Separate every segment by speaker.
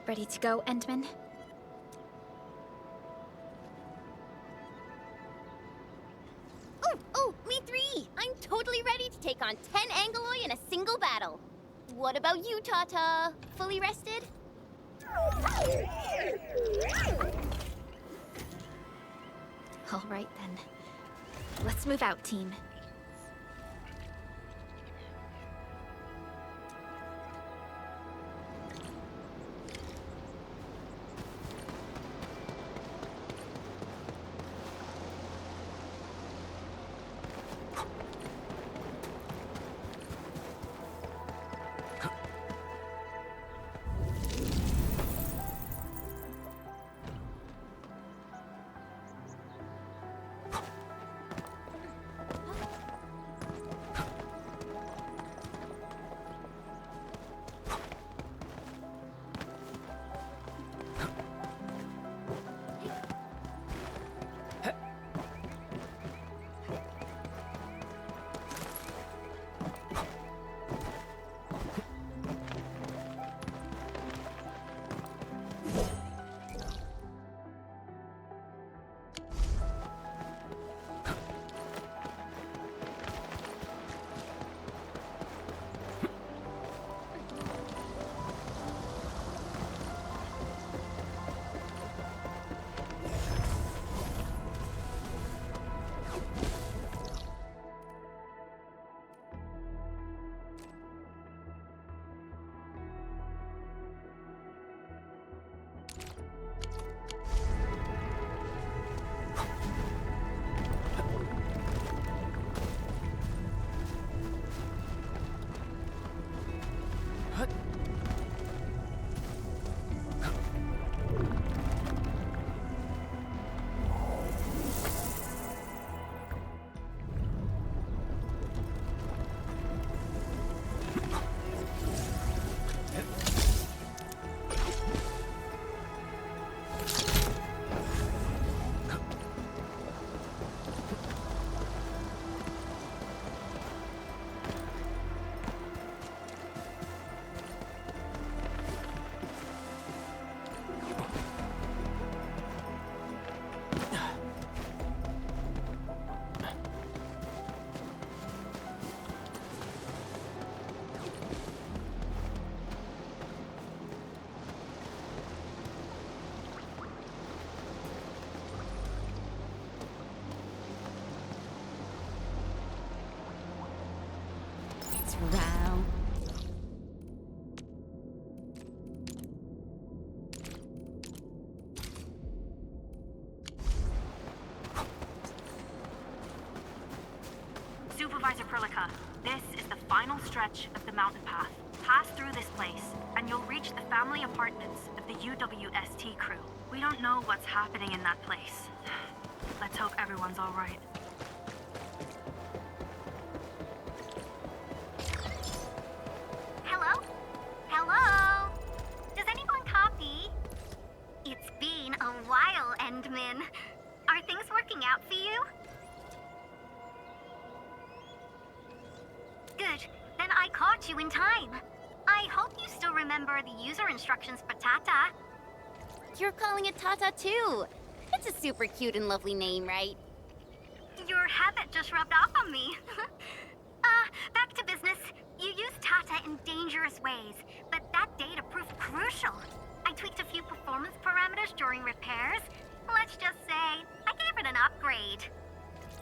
Speaker 1: Ready to go, Endman?
Speaker 2: Oh, me three! I'm totally ready to take on 10 Angaloy in a single battle. What about you, Tata? Fully rested?
Speaker 1: All right, then. Let's move out, team.
Speaker 2: Round.
Speaker 3: Supervisor Perlica, this is the final stretch of the mountain path. Pass through this place, and you'll reach the family apartments of the UWST crew. We don't know what's happening in that place. Let's hope everyone's all right.
Speaker 4: Hello? Hello? Does anyone copy? It's been a while, Endman. Are things working out for you? Good. Then I caught you in time. I hope you still remember the user instructions for Tata.
Speaker 2: You're calling it Tata too. It's a super cute and lovely name, right?
Speaker 4: Your habit just rubbed off on me. Back to business. You used Tata in dangerous ways, but that data proved crucial. I tweaked a few performance parameters during repairs. Let's just say, I gave it an upgrade.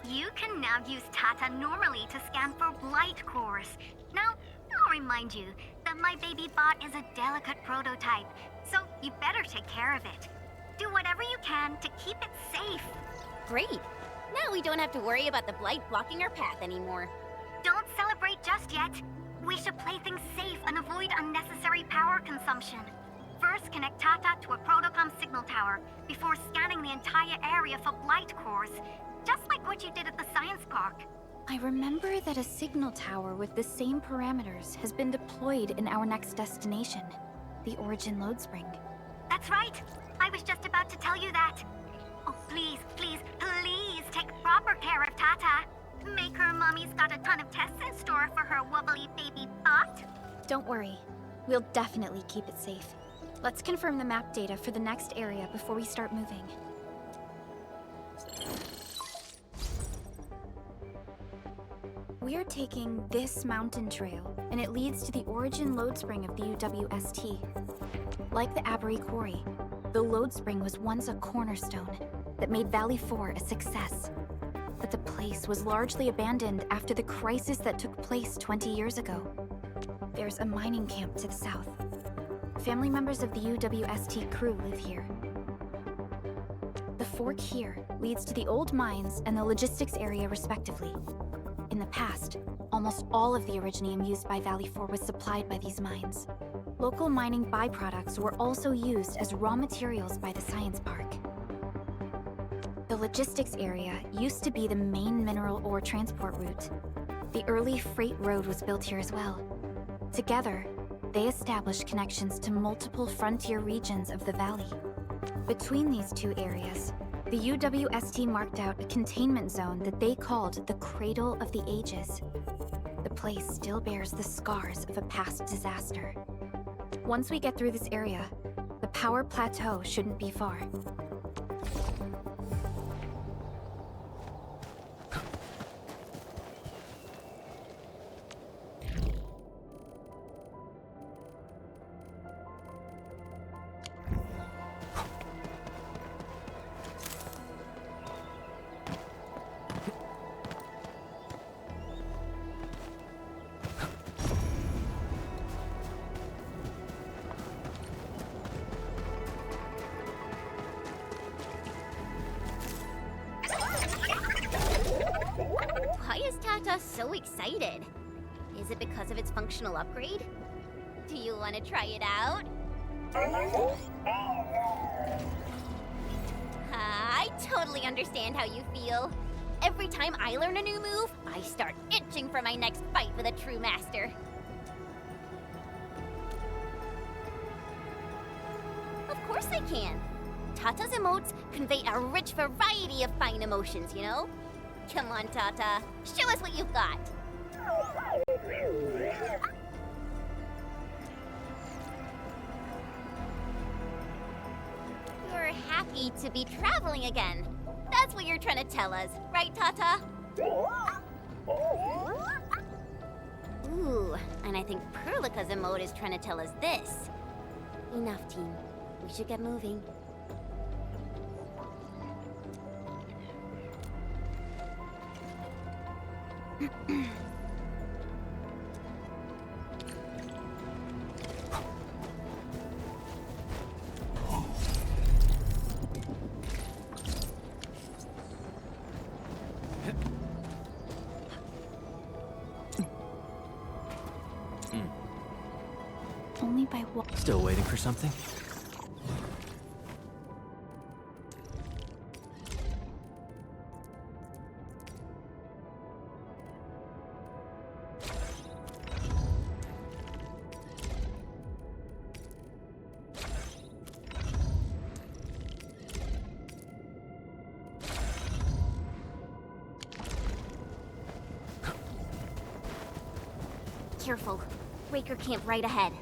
Speaker 4: You can now use Tata normally to scan for blight cores. Now, I'll remind you that my baby bot is a delicate prototype, so you better take care of it. Do whatever you can to keep it safe.
Speaker 2: Great. Now we don't have to worry about the blight blocking our path anymore.
Speaker 4: Don't celebrate just yet. We should play things safe and avoid unnecessary power consumption. First, connect Tata to a Protocom signal tower before scanning the entire area for blight cores, just like what you did at the science park.
Speaker 1: I remember that a signal tower with the same parameters has been deployed in our next destination, the Origin Load Spring.
Speaker 4: That's right. I was just about to tell you that. Oh, please, please, please take proper care of Tata. Make her mommy's got a ton of tests in store for her wobbly baby bot.
Speaker 1: Don't worry. We'll definitely keep it safe. Let's confirm the map data for the next area before we start moving. We're taking this mountain trail, and it leads to the origin lode spring of the UWST. Like the Abery Quarry, the lode spring was once a cornerstone that made Valley 4 a success. But the place was largely abandoned after the crisis that took place 20 years ago. There's a mining camp to the south. Family members of the UWST crew live here. The fork here leads to the old mines and the logistics area respectively. In the past, almost all of the Originium used by Valley 4 was supplied by these mines. Local mining byproducts were also used as raw materials by the science park. The logistics area used to be the main mineral ore transport route. The early freight road was built here as well. Together, they established connections to multiple frontier regions of the valley. Between these two areas, the UWST marked out a containment zone that they called the Cradle of the Ages. The place still bears the scars of a past disaster. Once we get through this area, the power plateau shouldn't be far.
Speaker 2: Why is Tata so excited? Is it because of its functional upgrade? Do you want to try it out? I totally understand how you feel. Every time I learn a new move, I start itching for my next fight with a true master. Of course I can. Tata's emotes convey a rich variety of fine emotions, you know? Come on, Tata. Show us what you've got. You're happy to be traveling again. That's what you're trying to tell us, right, Tata? Ooh, and I think Perlica's emote is trying to tell us this. Enough, team. We should get moving.
Speaker 1: Only by what?
Speaker 5: Still waiting for something?
Speaker 2: Careful. Breaker camp right ahead.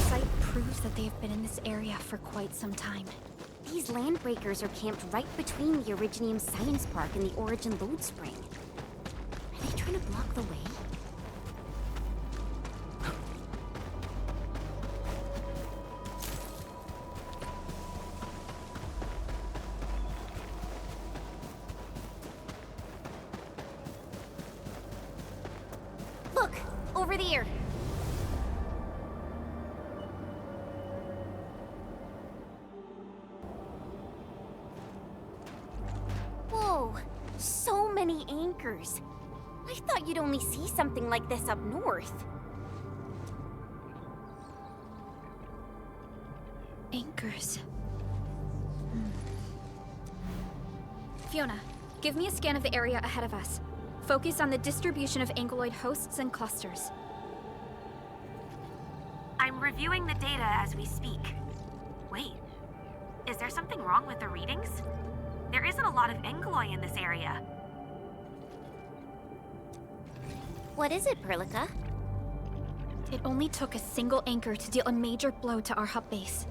Speaker 1: Site proves that they have been in this area for quite some time.
Speaker 2: These land breakers are camped right between the Originium Science Park and the Origin Lode Spring. Are they trying to block the way? Look! Over there! Whoa! So many anchors! I thought you'd only see something like this up north.
Speaker 1: Anchors. Fiona, give me a scan of the area ahead of us. Focus on the distribution of ankyloid hosts and clusters.
Speaker 3: I'm reviewing the data as we speak. Wait, is there something wrong with the readings? There isn't a lot of Engloy in this area.
Speaker 2: What is it, Perlica?
Speaker 1: It only took a single anchor to deal a major blow to our hub base.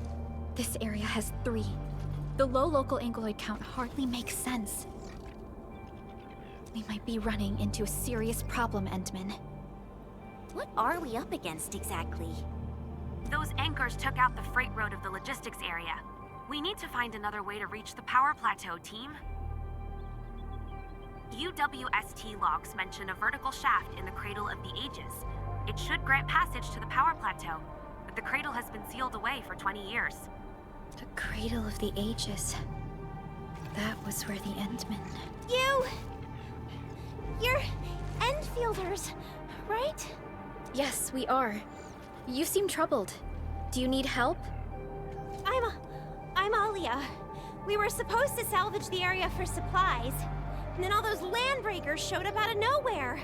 Speaker 1: This area has 3. The low local Angloid count hardly makes sense. We might be running into a serious problem, Endman.
Speaker 2: What are we up against exactly?
Speaker 3: Those anchors took out the freight road of the logistics area. We need to find another way to reach the power plateau, team. UWST logs mention a vertical shaft in the Cradle of the Ages. It should grant passage to the power plateau, but the cradle has been sealed away for 20 years.
Speaker 1: The Cradle of the Ages. That was where the Endmen...
Speaker 2: You're Endfielders, right?
Speaker 1: Yes, we are. You seem troubled. Do you need help?
Speaker 5: I'm Alia. We were supposed to salvage the area for supplies, and then all those land breakers showed up out of nowhere.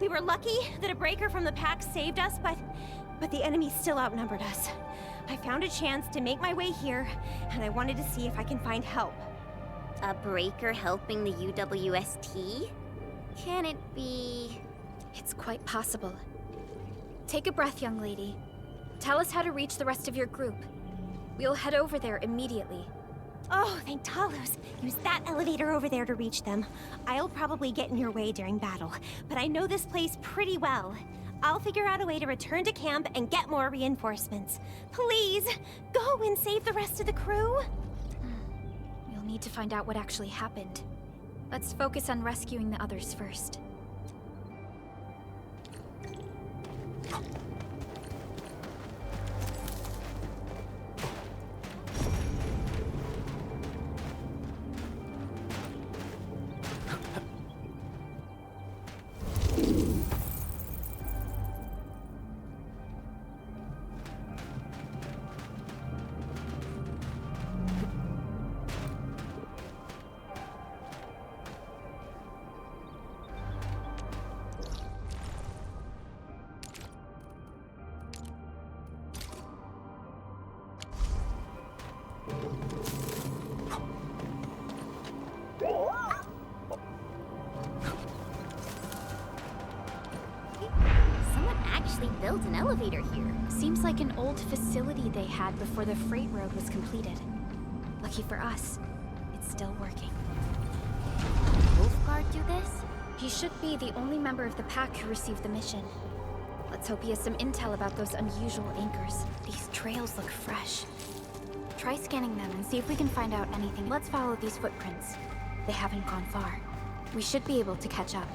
Speaker 5: We were lucky that a breaker from the pack saved us, but the enemy still outnumbered us. I found a chance to make my way here, and I wanted to see if I can find help.
Speaker 2: A breaker helping the UWST? Can it be...
Speaker 1: It's quite possible. Take a breath, young lady. Tell us how to reach the rest of your group. We'll head over there immediately.
Speaker 5: Oh, thank Talos. Use that elevator over there to reach them. I'll probably get in your way during battle, but I know this place pretty well. I'll figure out a way to return to camp and get more reinforcements. Please, go and save the rest of the crew.
Speaker 1: We'll need to find out what actually happened. Let's focus on rescuing the others first.
Speaker 2: Someone actually built an elevator here.
Speaker 1: Seems like an old facility they had before the freight road was completed. Lucky for us, it's still working.
Speaker 2: Wolfguard do this?
Speaker 1: He should be the only member of the pack who received the mission. Let's hope he has some intel about those unusual anchors. These trails look fresh. Try scanning them and see if we can find out anything. Let's follow these footprints. They haven't gone far. We should be able to catch up.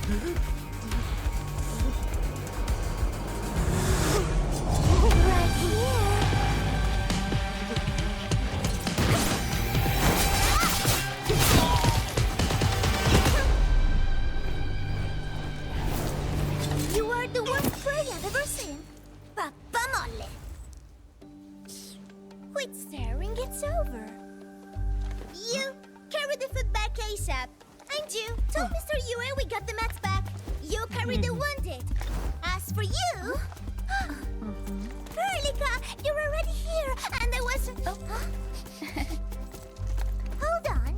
Speaker 2: Right here. You are the worst prey I've ever seen. Papa Molle. Quit staring, it's over. You, carry the food back ASAP. And you, tell Mr. Yue we got the mats back. You carry the wounded. As for you... Erlika, you're already here, and I was... Hold on.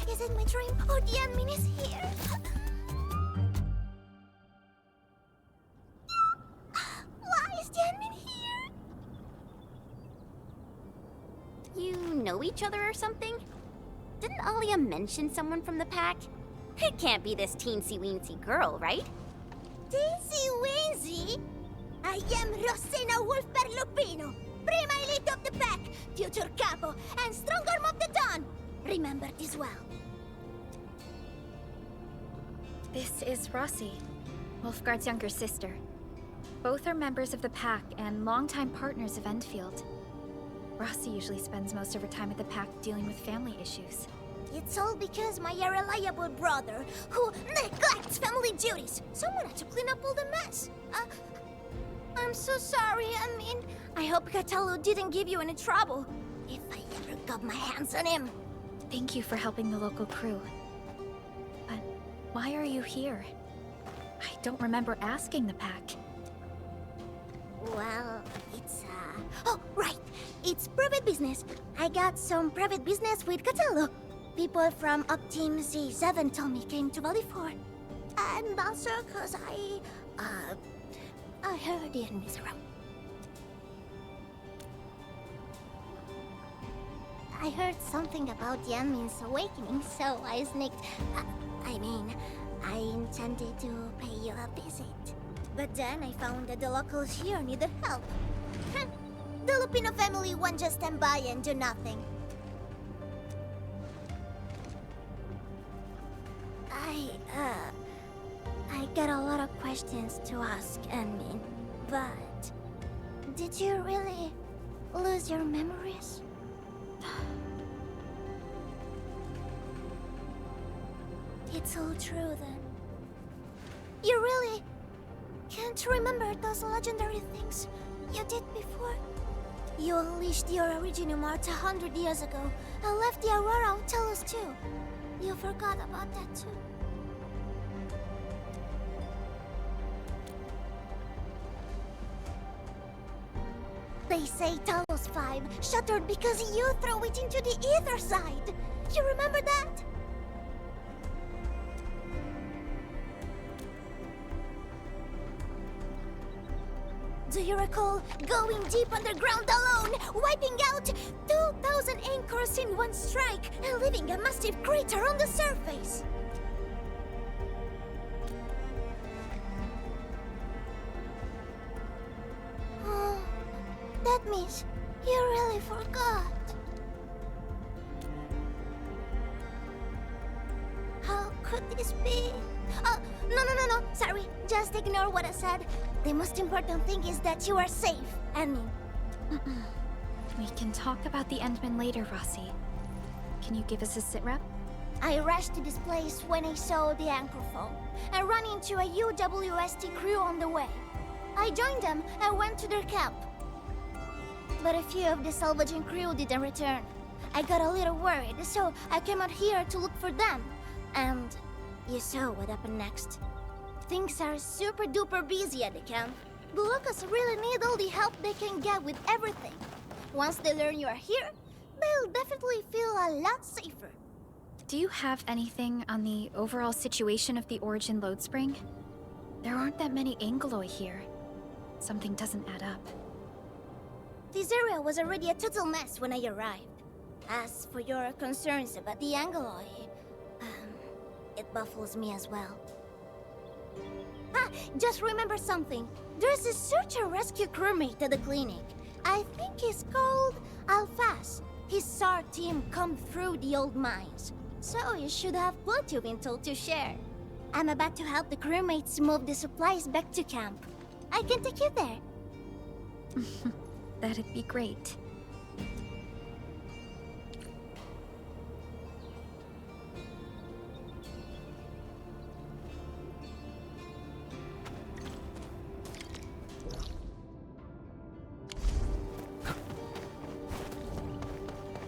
Speaker 2: Is it my dream, or the admin is here? Why is the admin here? You know each other or something? Didn't Alia mention someone from the pack? It can't be this teensy-weensy girl, right? Teensy-weensy? I am Rosina Wolfberg-Lupino, prima elite of the pack, future capo, and strong arm of the dawn. Remember this well.
Speaker 1: This is Rossi, Wolfgard's younger sister. Both are members of the pack and longtime partners of Endfield. Rossi usually spends most of her time at the pack dealing with family issues.
Speaker 2: It's all because my irreliable brother, who neglects family duties. Someone had to clean up all the mess. I'm so sorry. I hope Cataldo didn't give you any trouble. If I ever got my hands on him.
Speaker 1: Thank you for helping the local crew. But why are you here? I don't remember asking the pack.
Speaker 2: Well, it's, Oh, right. It's private business. I got some private business with Cataldo. People from Up Team Z7 told me came to Valley 4. And also because I heard the enemies around. I heard something about the enemy's awakening, so I sneaked... I intended to pay you a visit. But then I found that the locals here needed help. The Lupino family won't just stand by and do nothing. I got a lot of questions to ask, Anmin, but... Did you really lose your memories? It's all true, then. You really can't remember those legendary things you did before? You unleashed your Originium Art 100 years ago and left the Aurora Hotelus too. You forgot about that too. They say Talos 5 shattered because you threw it into the ether side. You remember that? Do you recall going deep underground alone, wiping out 2,000 anchors in one strike, and leaving a massive crater on the surface? Oh, that means you really forgot. How could this be? Oh, no. Sorry, just ignore what I said. The most important thing is that you are safe, Annie.
Speaker 1: We can talk about the Endman later, Rossi. Can you give us a sit-rep?
Speaker 2: I rushed to this place when I saw the anchor fall, and ran into a UWST crew on the way. I joined them and went to their camp. But a few of the salvaging crew didn't return. I got a little worried, so I came out here to look for them. And you saw what happened next. Things are super duper busy at the camp. The locals really need all the help they can get with everything. Once they learn you are here, they'll definitely feel a lot safer.
Speaker 1: Do you have anything on the overall situation of the Origin load spring? There aren't that many Angeloi here. Something doesn't add up.
Speaker 2: This area was already a total mess when I arrived. As for your concerns about the Angeloi, it baffles me as well. Just remember something. There's a search and rescue crewmate at the clinic. I think he's called Alphas. his SAR team combed through the old mines. So you should have plenty of intel to share. I'm about to help the crewmates move the supplies back to camp. I can take you there.
Speaker 1: That'd be great.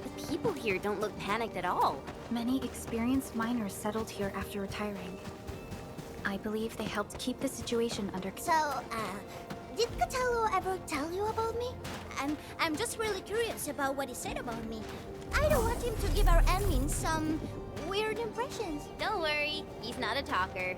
Speaker 6: The people here don't look panicked at all.
Speaker 1: Many experienced miners settled here after retiring. I believe they helped keep the situation under control.
Speaker 2: So, did Catello ever tell you about me? I'm just really curious about what he said about me. I don't want him to give our admin some weird impressions.
Speaker 6: Don't worry, he's not a talker.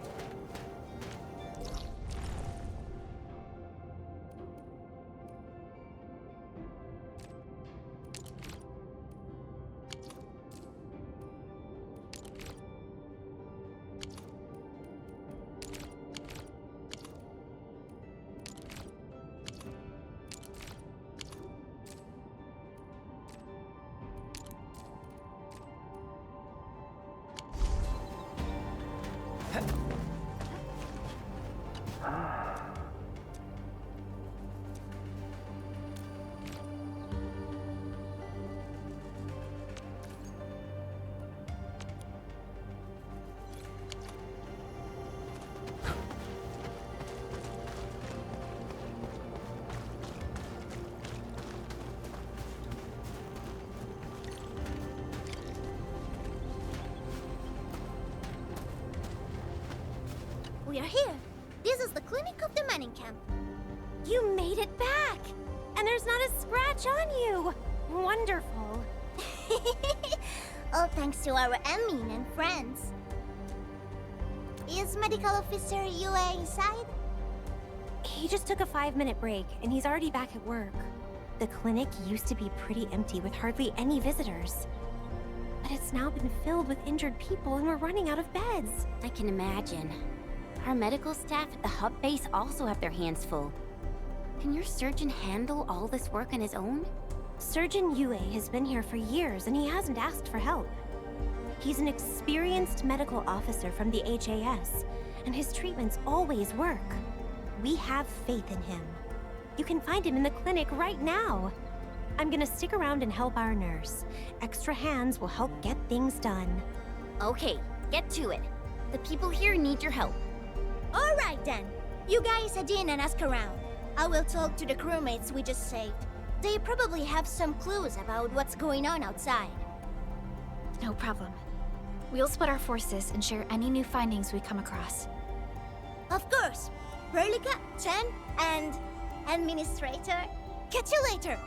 Speaker 2: We are here. This is the clinic of the mining camp.
Speaker 5: You made it back! And there's not a scratch on you! Wonderful.
Speaker 2: All thanks to our admin and friends. Is Medical Officer UA inside?
Speaker 5: He just took a 5-minute break, and he's already back at work. The clinic used to be pretty empty with hardly any visitors. But it's now been filled with injured people, and we're running out of beds.
Speaker 6: I can imagine. Our medical staff at the hub base also have their hands full. Can your surgeon handle all this work on his own?
Speaker 5: Surgeon Yue has been here for years, and he hasn't asked for help. He's an experienced medical officer from the HAS, and his treatments always work. We have faith in him. You can find him in the clinic right now. I'm gonna stick around and help our nurse. Extra hands will help get things done.
Speaker 6: Okay, get to it. The people here need your help.
Speaker 2: All right then. You guys head in and ask around. I will talk to the crewmates we just saved. They probably have some clues about what's going on outside.
Speaker 1: No problem. We'll split our forces and share any new findings we come across.
Speaker 2: Of course. Verlica, Chen, and Administrator. Catch you later.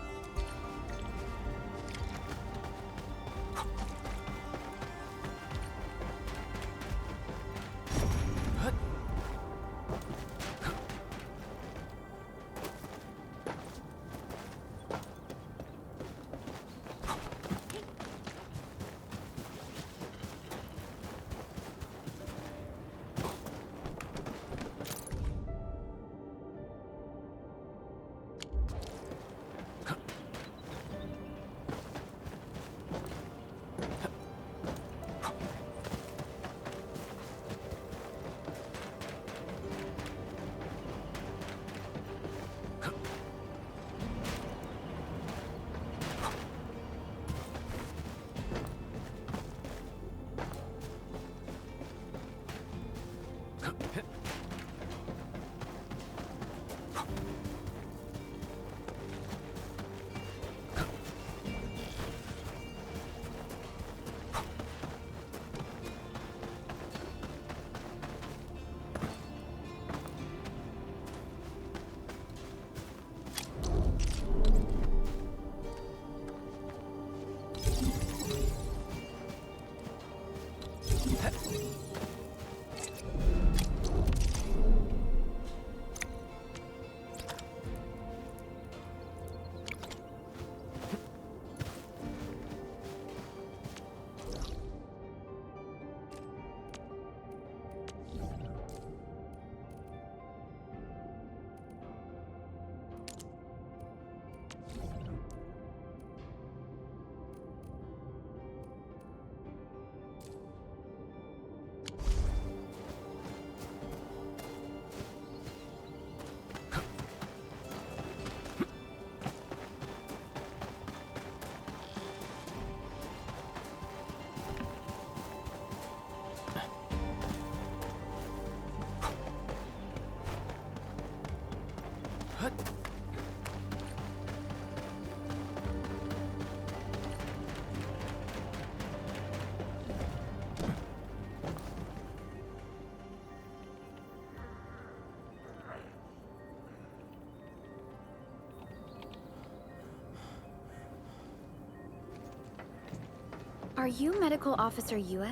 Speaker 1: Are you Medical Officer Yue?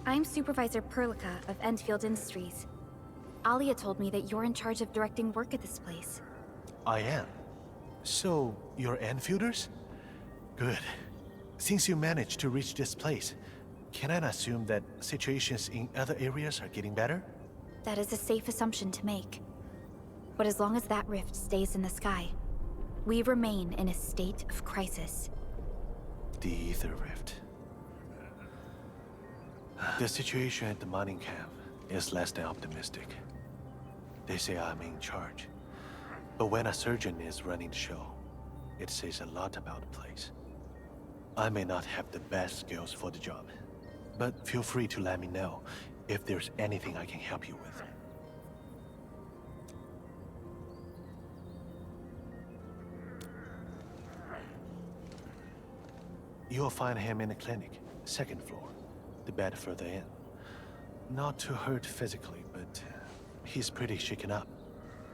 Speaker 1: I'm Supervisor Perlica of Endfield Industries. Alia told me that you're in charge of directing work at this place.
Speaker 7: I am. So, you're Enfielders? Good. Since you managed to reach this place, can I assume that situations in other areas are getting better?
Speaker 1: That is a safe assumption to make. But as long as that rift stays in the sky, we remain in a state of crisis.
Speaker 7: The Ether Rift. The situation at the mining camp is less than optimistic. They say I'm in charge. But when a surgeon is running the show, it says a lot about the place. I may not have the best skills for the job, but feel free to let me know if there's anything I can help you with. You'll find him in the clinic, second floor, the bed further in. Not too hurt physically, but he's pretty shaken up.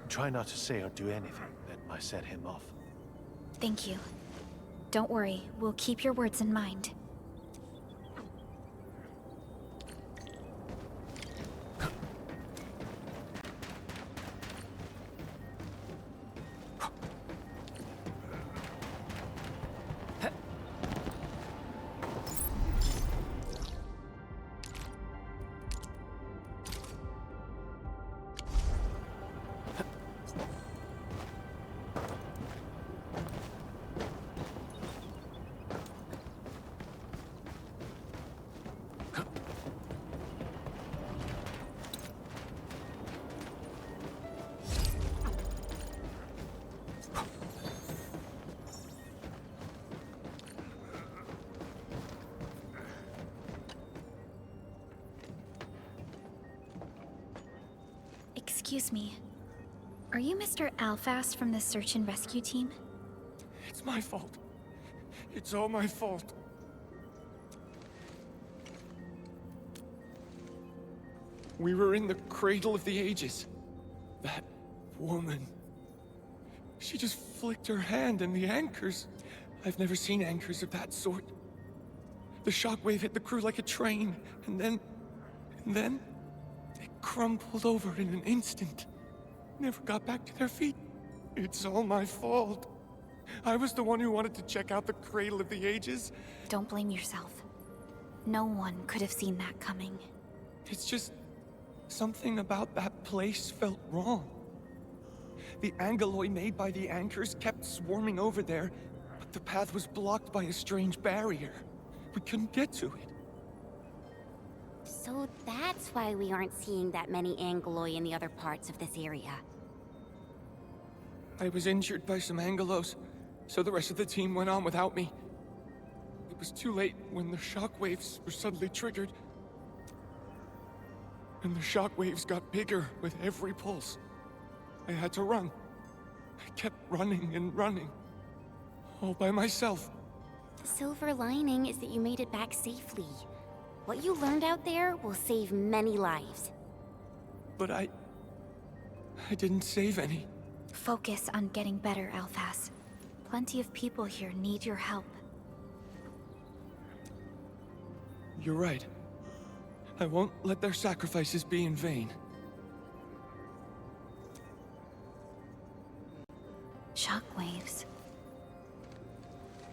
Speaker 7: Try not to say or do anything that might set him off.
Speaker 1: Thank you. Don't worry, we'll keep your words in mind. Excuse me. Are you Mr. Alfast from the search and rescue team?
Speaker 8: It's my fault. It's all my fault. We were in the cradle of the ages. That woman. She just flicked her hand and the anchors. I've never seen anchors of that sort. The shockwave hit the crew like a train, and then they crumpled over in an instant. Never got back to their feet. It's all my fault. I was the one who wanted to check out the cradle of the ages.
Speaker 1: Don't blame yourself. No one could have seen that coming.
Speaker 8: It's just something about that place felt wrong. The angeloi made by the anchors kept swarming over there, but the path was blocked by a strange barrier. We couldn't get to it.
Speaker 6: So that's why we aren't seeing that many angeloi in the other parts of this area.
Speaker 8: I was injured by some angelos, so the rest of the team went on without me. It was too late when the shockwaves were suddenly triggered. And the shockwaves got bigger with every pulse. I had to run. I kept running and running. All by myself.
Speaker 6: The silver lining is that you made it back safely. What you learned out there will save many lives.
Speaker 8: But I didn't save any.
Speaker 1: Focus on getting better, Alphas. Plenty of people here need your help.
Speaker 8: You're right. I won't let their sacrifices be in vain.
Speaker 1: Shockwaves.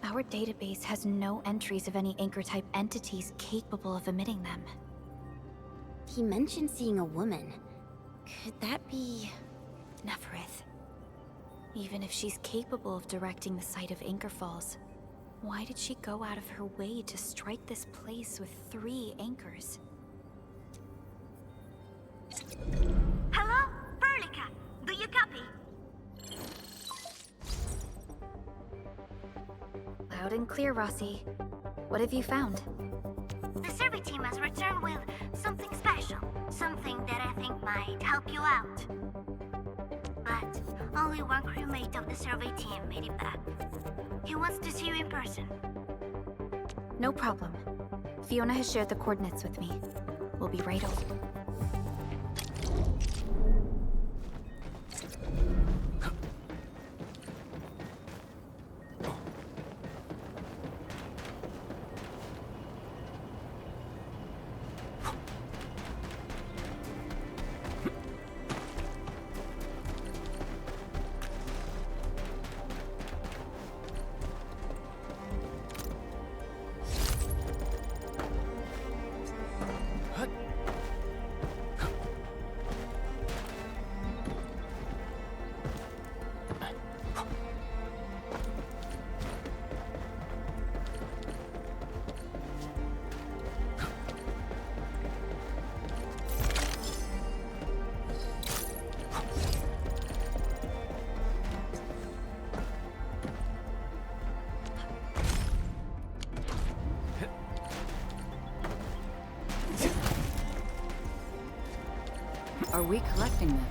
Speaker 1: Our database has no entries of any anchor-type entities capable of emitting them.
Speaker 6: He mentioned seeing a woman. Could that be...
Speaker 1: Neferith. Even if she's capable of directing the site of Anchor Falls, why did she go out of her way to strike this place with 3 anchors?
Speaker 4: Hello? Perlica, do you copy?
Speaker 1: Loud and clear, Rossi. What have you found?
Speaker 4: The survey team has returned with something special. Something that I think might help you out. But only one crewmate of the survey team made it back. He wants to see you in person.
Speaker 1: No problem. Fiona has shared the coordinates with me. We'll be right over.
Speaker 9: Are we collecting them?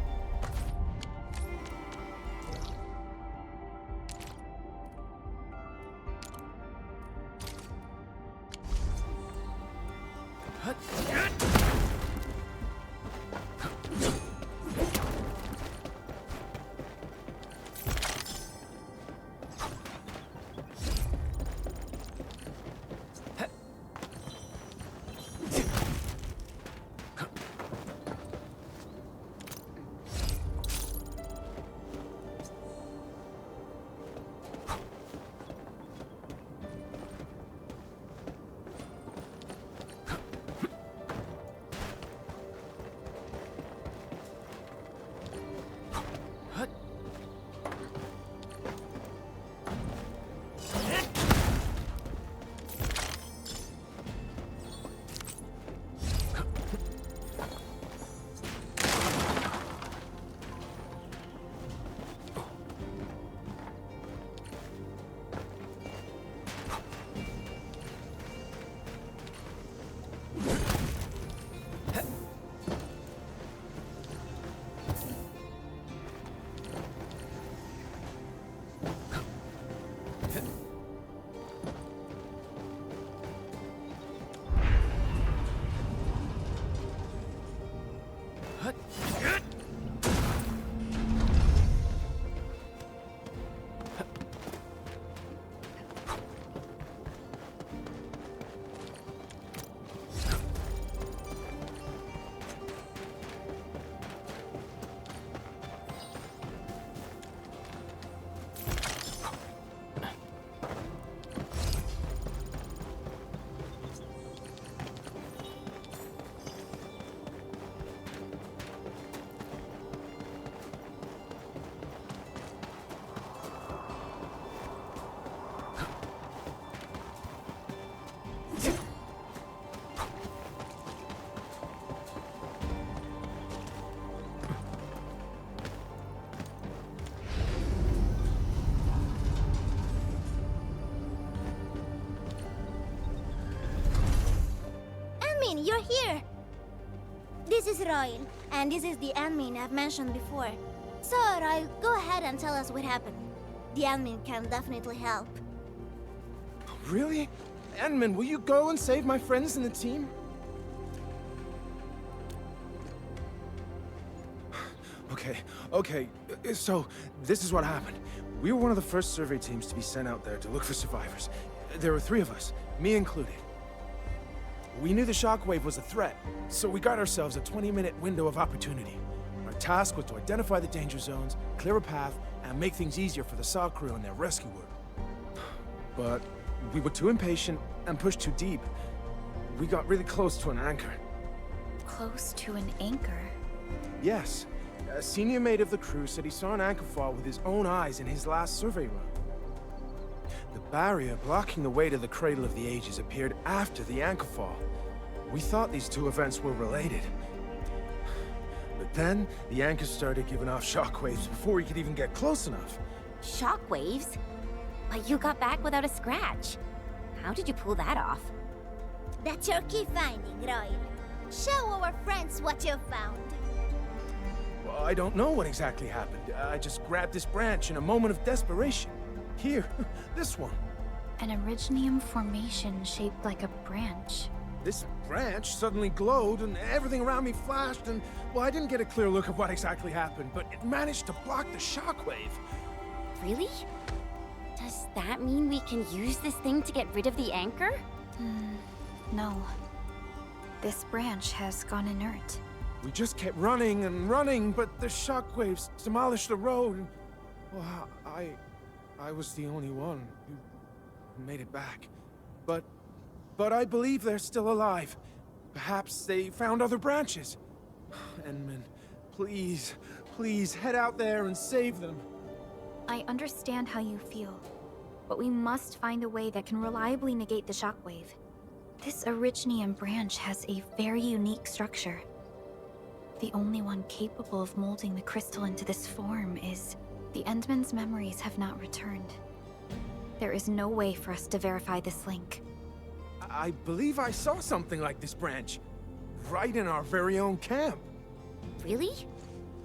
Speaker 2: You're here! This is Royal, and this is the admin I've mentioned before. So, Royal, go ahead and tell us what happened. The admin can definitely help.
Speaker 10: Really? Admin, will you go and save my friends in the team? Okay. So, this is what happened. We were one of the first survey teams to be sent out there to look for survivors. There were 3 of us, me included. We knew the shockwave was a threat, so we got ourselves a 20-minute window of opportunity. Our task was to identify the danger zones, clear a path, and make things easier for the SAW crew and their rescue work. But we were too impatient and pushed too deep. We got really close to an anchor.
Speaker 1: Close to an anchor?
Speaker 10: Yes. A senior mate of the crew said he saw an anchor fall with his own eyes in his last survey run. The barrier blocking the way to the Cradle of the Ages appeared after the anchor fall. We thought these 2 events were related. But then, the anchor started giving off shockwaves before we could even get close enough.
Speaker 6: Shockwaves? But you got back without a scratch. How did you pull that off?
Speaker 2: That's your key finding, Royal. Show our friends what you've found.
Speaker 10: Well, I don't know what exactly happened. I just grabbed this branch in a moment of desperation. Here, this one.
Speaker 1: An Originium formation shaped like a branch.
Speaker 10: This branch suddenly glowed and everything around me flashed and, well, I didn't get a clear look of what exactly happened, but it managed to block the shockwave.
Speaker 6: Really? Does that mean we can use this thing to get rid of the anchor?
Speaker 1: No. This branch has gone inert.
Speaker 10: We just kept running and running, but the shockwaves demolished the road. And, well, I was the only one who made it back. But I believe they're still alive. Perhaps they found other branches. Enman, please, head out there and save them.
Speaker 1: I understand how you feel, but we must find a way that can reliably negate the shockwave. This Originium branch has a very unique structure. The only one capable of molding the crystal into this form is... The Endman's memories have not returned. There is no way for us to verify this link.
Speaker 10: I believe I saw something like this branch. Right in our very own camp.
Speaker 6: Really?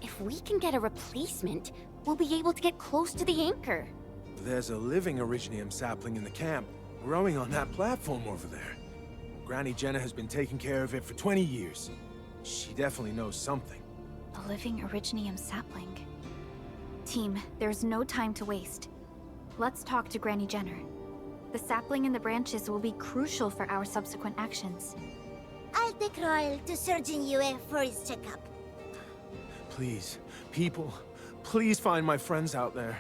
Speaker 6: If we can get a replacement, we'll be able to get close to the anchor.
Speaker 10: There's a living Originium sapling in the camp, growing on that platform over there. Granny Jenna has been taking care of it for 20 years. She definitely knows something.
Speaker 1: A living Originium sapling. Team, there's no time to waste. Let's talk to Granny Jenner. The sapling in the branches will be crucial for our subsequent actions.
Speaker 2: I'll take Royal to Surgeon Yue for his checkup.
Speaker 10: Please, people, please find my friends out there.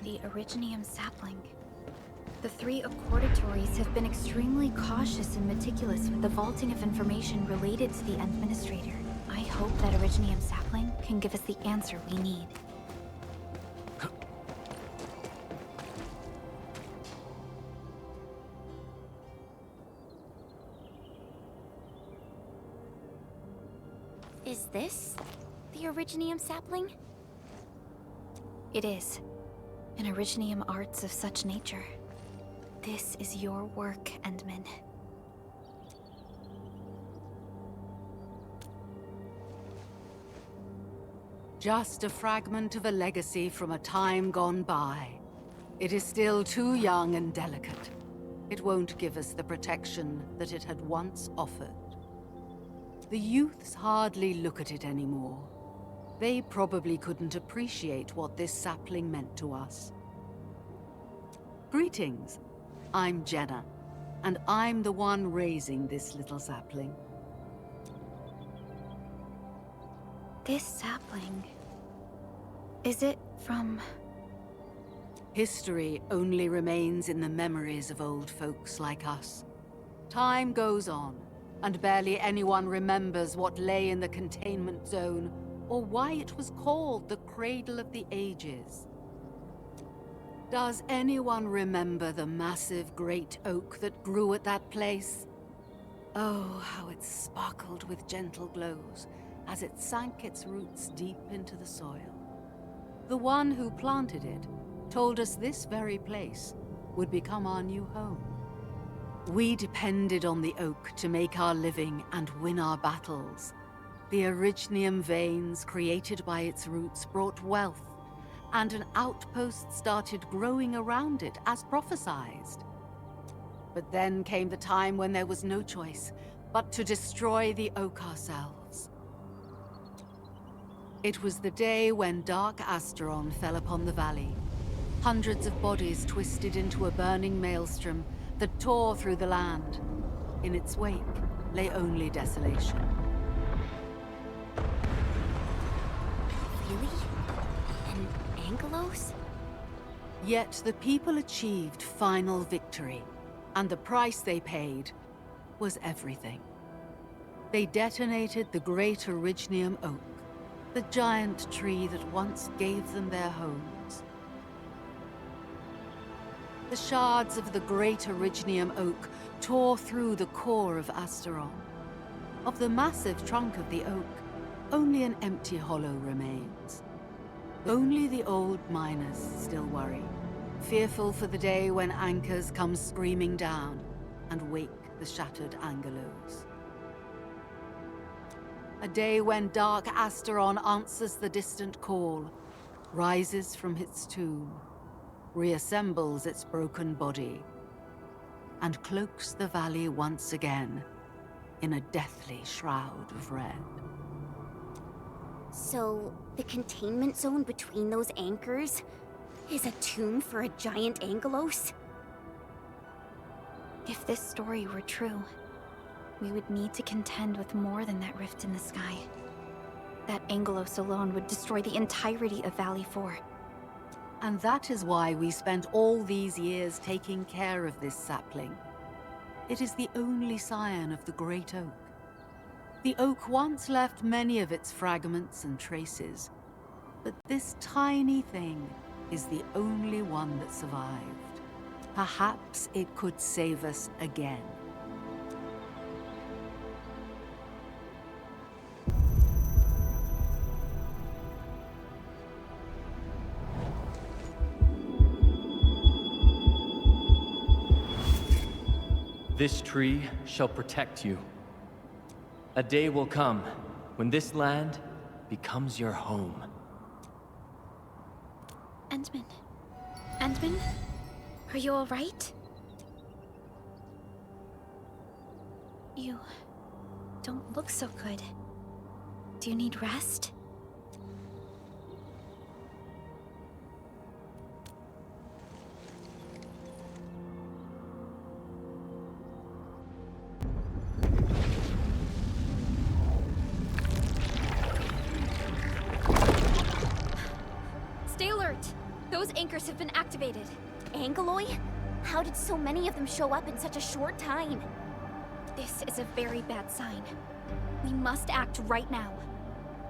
Speaker 1: The Originium sapling. The three Accordatores have been extremely cautious and meticulous with the vaulting of information related to the Administrator. I hope that Originium sapling can give us the answer we need.
Speaker 6: Is this the Originium sapling?
Speaker 1: It is. An Originium arts of such nature. This is your work, Endman.
Speaker 9: Just a fragment of a legacy from a time gone by. It is still too young and delicate. It won't give us the protection that it had once offered. The youths hardly look at it anymore. They probably couldn't appreciate what this sapling meant to us. Greetings. I'm Jenna, and I'm the one raising this little sapling.
Speaker 1: This sapling... is it from...
Speaker 9: History only remains in the memories of old folks like us. Time goes on, and barely anyone remembers what lay in the containment zone, or why it was called the Cradle of the Ages. Does anyone remember the massive great oak that grew at that place? Oh, how it sparkled with gentle glows as it sank its roots deep into the soil. The one who planted it told us this very place would become our new home. We depended on the oak to make our living and win our battles. The Originium veins created by its roots brought wealth, and an outpost started growing around it as prophesized. But then came the time when there was no choice but to destroy the oak ourselves. It was the day when Dark Asteron fell upon the valley. Hundreds of bodies twisted into a burning maelstrom that tore through the land. In its wake lay only desolation.
Speaker 6: Really? An Angelos?
Speaker 9: Yet the people achieved final victory, and the price they paid was everything. They detonated the great Originium oak, the giant tree that once gave them their homes. The shards of the great Originium oak tore through the core of Asteron. Of the massive trunk of the oak, only an empty hollow remains. Only the old miners still worry, fearful for the day when anchors come screaming down and wake the shattered Angelos. A day when Dark Asteron answers the distant call, rises from its tomb, reassembles its broken body, and cloaks the valley once again in a deathly shroud of red.
Speaker 6: So, the containment zone between those anchors is a tomb for a giant Angelos?
Speaker 1: If this story were true, we would need to contend with more than that rift in the sky. That Angelos alone would destroy the entirety of Valley 4.
Speaker 9: And that is why we spent all these years taking care of this sapling. It is the only scion of the Great Oak. The oak once left many of its fragments and traces, but this tiny thing is the only one that survived. Perhaps it could save us again.
Speaker 11: This tree shall protect you. A day will come when this land becomes your home.
Speaker 1: Endman. Endman? Are you alright? You don't look so good. Do you need rest? Stay alert! Those anchors have been activated.
Speaker 2: Angeloy? How did so many of them show up in such a short time?
Speaker 1: This is a very bad sign. We must act right now.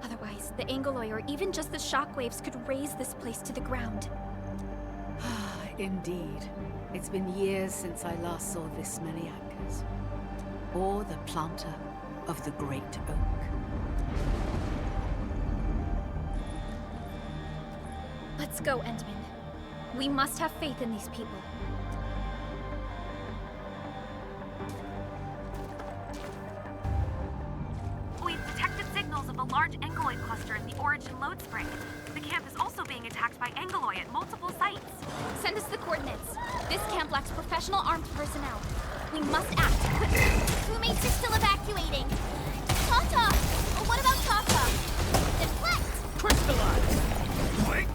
Speaker 1: Otherwise, the Angeloy or even just the shockwaves could raze this place to the ground.
Speaker 9: Indeed. It's been years since I last saw this many anchors. Or the planter of the Great Oak.
Speaker 1: Let's go, Endman. We must have faith in these people.
Speaker 3: We've detected signals of a large Angeloid cluster in the Origin load spring. The camp is also being attacked by Angeloy at multiple sites.
Speaker 1: Send us the coordinates. This camp lacks professional armed personnel. We must act quickly.
Speaker 2: Crewmates are still evacuating. Tata! Oh, what about Tata? Deflect!
Speaker 11: Crystallize! Wait!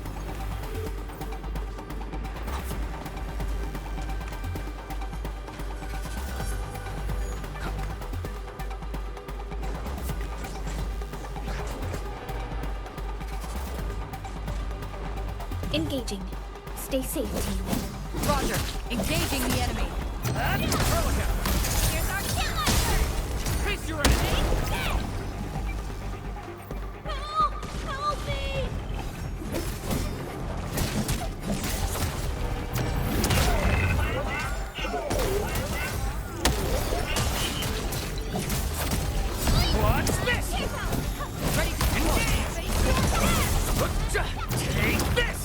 Speaker 1: Engaging. Stay safe, team.
Speaker 9: Roger. Engaging the enemy.
Speaker 2: Here's our killer!
Speaker 11: Face your enemy!
Speaker 2: Help! Help me!
Speaker 11: Watch this! Ready to engage! Take this!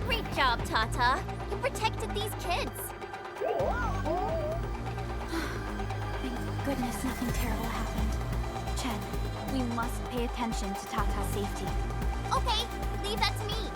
Speaker 2: Great job, Tata. You protected these kids.
Speaker 1: Thank goodness nothing terrible happened. Chen, we must pay attention to Tata's safety.
Speaker 2: Okay, leave that to me.